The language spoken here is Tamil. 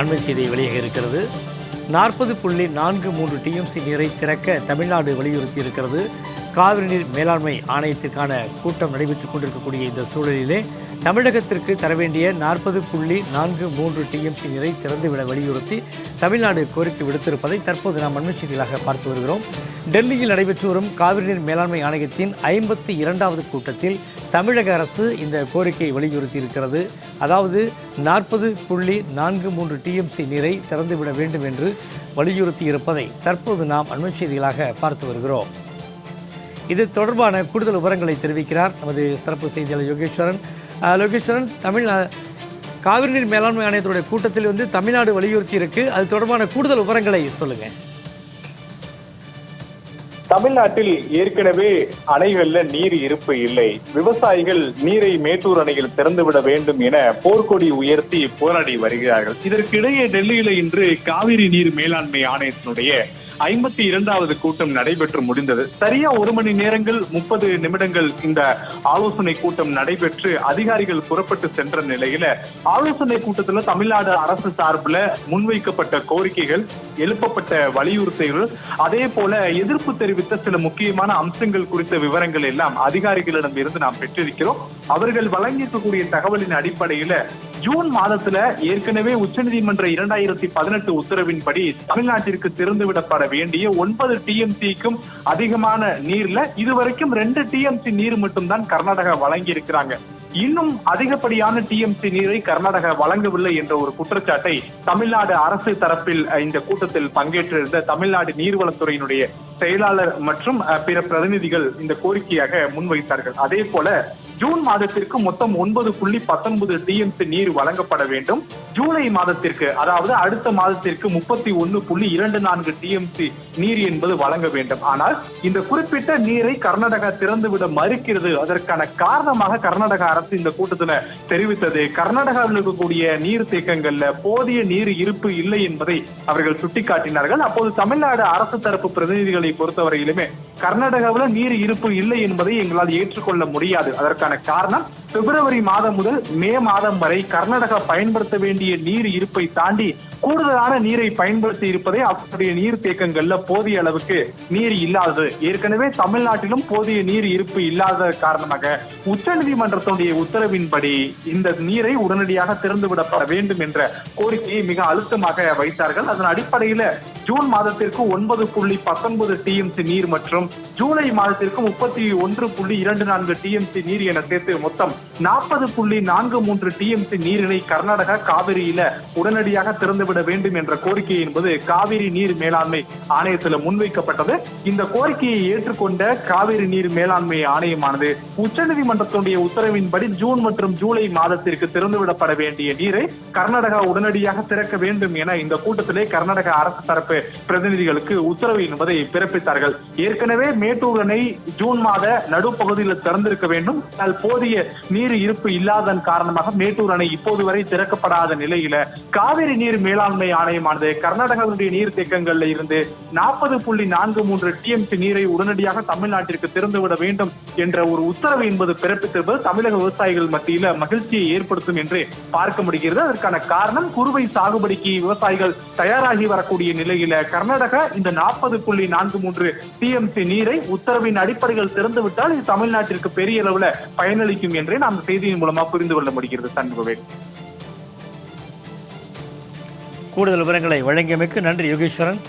அண்மை செய்தி வெளியாக இருக்கிறது. 40.43 டிஎம்சி நீரை திறக்க தமிழ்நாடு வலியுறுத்தி இருக்கிறது. காவிரி நீர் மேலாண்மை ஆணையத்திற்கான கூட்டம் நடைபெற்றுக் கொண்டிருக்கக்கூடிய இந்த சூழலிலே தமிழகத்திற்கு தர வேண்டிய 40.43 டிஎம்சி நீரை திறந்துவிட வலியுறுத்தி தமிழ்நாடு கோரிக்கை விடுத்திருப்பதை தற்போது நாம் அண்மை செய்திகளாக பார்த்து வருகிறோம். டெல்லியில் நடைபெற்று வரும் காவிரி நீர் மேலாண்மை ஆணையத்தின் 52வது கூட்டத்தில் தமிழக அரசு இந்த கோரிக்கையை வலியுறுத்தி இருக்கிறது. அதாவது 40.43 டிஎம்சி நீரை திறந்துவிட வேண்டும் என்று வலியுறுத்தி இருப்பதை தற்போது நாம் அண்மை செய்திகளாக பார்த்து வருகிறோம். இது தொடர்பான கூடுதல் விவரங்களை தெரிவிக்கிறார் நமது சிறப்பு செய்தியாளர் யோகேஸ்வரன். யோகேஸ்வரன், காவிரி நீர் மேலாண்மை ஆணையத்துடைய கூட்டத்தில் தமிழ்நாடு வலியுறுத்தி இருக்கு. அது தொடர்பான கூடுதல் விவரங்களை சொல்லுங்க. தமிழ்நாட்டில் ஏற்கனவே அணைகள்ல நீர் இருப்பு இல்லை. விவசாயிகள் நீரை மேட்டூர் அணையில் திறந்துவிட வேண்டும் என போர்க்கொடி உயர்த்தி போராடி வருகிறார்கள். இதற்கிடையே டெல்லியில இன்று காவிரி நீர் மேலாண்மை ஆணையத்தினுடைய 52வது கூட்டம் நடைபெற்று முடிந்தது. சரியா 1 மணி நேரங்கள் 30 நிமிடங்கள் இந்த ஆலோசனை கூட்டம் நடைபெற்று அதிகாரிகள் புறப்பட்டு சென்ற நிலையில ஆலோசனை கூட்டத்துல தமிழ்நாடு அரசு சார்பில் முன்வைக்கப்பட்ட கோரிக்கைகள், எழுப்பப்பட்ட வலியுறுத்தல்கள், அதே போல எதிர்ப்பு தெரிவித்த சில முக்கியமான அம்சங்கள் குறித்த விவரங்கள் எல்லாம் அதிகாரிகளிடம் இருந்து நாம் பெற்றிருக்கிறோம். அவர்கள் வழங்கியிருக்கக்கூடிய தகவலின் அடிப்படையில ஜூன் மாதத்துல ஏற்கனவே உச்சநீதிமன்ற 2018 உத்தரவின்படி தமிழ்நாட்டிற்கு திறந்துவிடப்பட வேண்டிய 9 டிஎம்சிக்கும் அதிகமான நீர்ல இதுவரைக்கும் 2 டிஎம்சி நீர் மட்டும்தான் கர்நாடகா வழங்கி இருக்கிறாங்க. இன்னும் அதிகப்படியான டிஎம்சி நீரை கர்நாடகா வழங்கவில்லை என்ற ஒரு குற்றச்சாட்டை தமிழ்நாடு அரசு தரப்பில் இந்த கூட்டத்தில் பங்கேற்றிருந்த தமிழ்நாடு நீர்வளத்துறையினுடைய செயலாளர் மற்றும் பிற பிரதிநிதிகள் இந்த கோரிக்கையாக முன்வைத்தார்கள். அதே போல ஜூன் மாதத்திற்கு மொத்தம் 9.19 டிஎம்சி நீர் வழங்கப்பட வேண்டும். ஜூலை மாதத்திற்கு, அதாவது அடுத்த மாதத்திற்கு 31.24 டிஎம்சி நீர் என்பது வழங்க வேண்டும். ஆனால் இந்த குறிப்பிட்ட நீரை கர்நாடகா திறந்துவிட மறுக்கிறது. அதற்கான காரணமாக கர்நாடக அரசு இந்த கூட்டத்தில் தெரிவித்தது, கர்நாடகாவில் இருக்கக்கூடிய நீர் தேக்கங்கள்ல போதிய நீர் இருப்பு இல்லை என்பதை அவர்கள் சுட்டிக்காட்டினார்கள். அப்போது தமிழ்நாடு அரசு தரப்பு பிரதிநிதிகளை பொறுத்தவரையிலுமே கர்நாடகாவில் நீர் இருப்பு இல்லை என்பதை எங்களால் ஏற்றுக்கொள்ள முடியாது. அதற்கான காரணம், பிப்ரவரி மாதம் முதல் மே மாதம் வரை கர்நாடகா பயன்படுத்த வேண்டிய நீர் இருப்பை தாண்டி கூடுதலான நீரை பயன்படுத்தி இருப்பதை அவருடைய நீர் தேக்கங்கள்ல போதிய அளவுக்கு நீர் இல்லாதது. ஏற்கனவே தமிழ்நாட்டிலும் போதிய நீர் இருப்பு இல்லாத காரணமாக உச்சநீதிமன்றத்துடைய உத்தரவின்படி இந்த நீரை உடனடியாக திறந்துவிடப்பட வேண்டும் என்ற கோரிக்கையை மிக அழுத்தமாக வைத்தார்கள். அதன் அடிப்படையில ஜூன் மாதத்திற்கு 9.19 டிஎம்சி நீர் மற்றும் ஜூலை மாதத்திற்கு 31.24 டிஎம்சி நீர் என சேர்த்து மொத்தம் 40.43 டிஎம்சி நீரினை கர்நாடகா காவிரியில உடனடியாக திறந்துவிட வேண்டும் என்ற கோரிக்கை என்பது காவிரி நீர் மேலாண்மை ஆணையத்தில் முன்வைக்கப்பட்டது. இந்த கோரிக்கையை ஏற்றுக்கொண்ட காவிரி நீர் மேலாண்மை ஆணையமானது உச்சநீதிமன்றத்துடைய உத்தரவின்படி ஜூன் மற்றும் ஜூலை மாதத்திற்கு திறந்துவிடப்பட வேண்டிய நீரை கர்நாடகா உடனடியாக திறக்க வேண்டும் என இந்த கூட்டத்திலே கர்நாடக அரசு தரப்பு பிரதிநிதிகளுக்கு உத்தரவு என்பதை பிறப்பித்தார்கள். ஏற்கனவே மேட்டூர் அணை ஜூன் மாத நடுப்பகுதியில் திறந்திருக்க வேண்டும். போதிய நீர் இருப்பு இல்லாதன் காரணமாக மேட்டூர் அணை இப்போது வரை திறக்கப்படாத நிலையில காவிரி நீர் மேலாண்மை ஆணையமானது கர்நாடகாவுடைய நீர் தேக்கங்கள்ல இருந்து 40.43 டிஎம்சி நீரை உடனடியாக தமிழ்நாட்டிற்கு திறந்துவிட வேண்டும் என்ற ஒரு உத்தரவு என்பது பிறப்பித்திருப்பது தமிழக விவசாயிகள் மத்தியில மகிழ்ச்சியை ஏற்படுத்தும் என்று பார்க்க முடிகிறது. அதற்கான காரணம், குறுவை சாகுபடிக்கு விவசாயிகள் தயாராகி வரக்கூடிய நிலையில கர்நாடகா இந்த 40.43 டிஎம்சி நீரை உத்தரவின் அடிப்படையில் திறந்துவிட்டால் இது தமிழ்நாட்டிற்கு பெரிய அளவுல பயனளிக்கும் என்றே நாம் செய்தியின் மூலமா புரிந்து கொள்ள முடிகிறது. சண்முகவேல், கூடுதல் விவரங்களை வழங்கியமைக்கு நன்றி யோகேஸ்வரன்.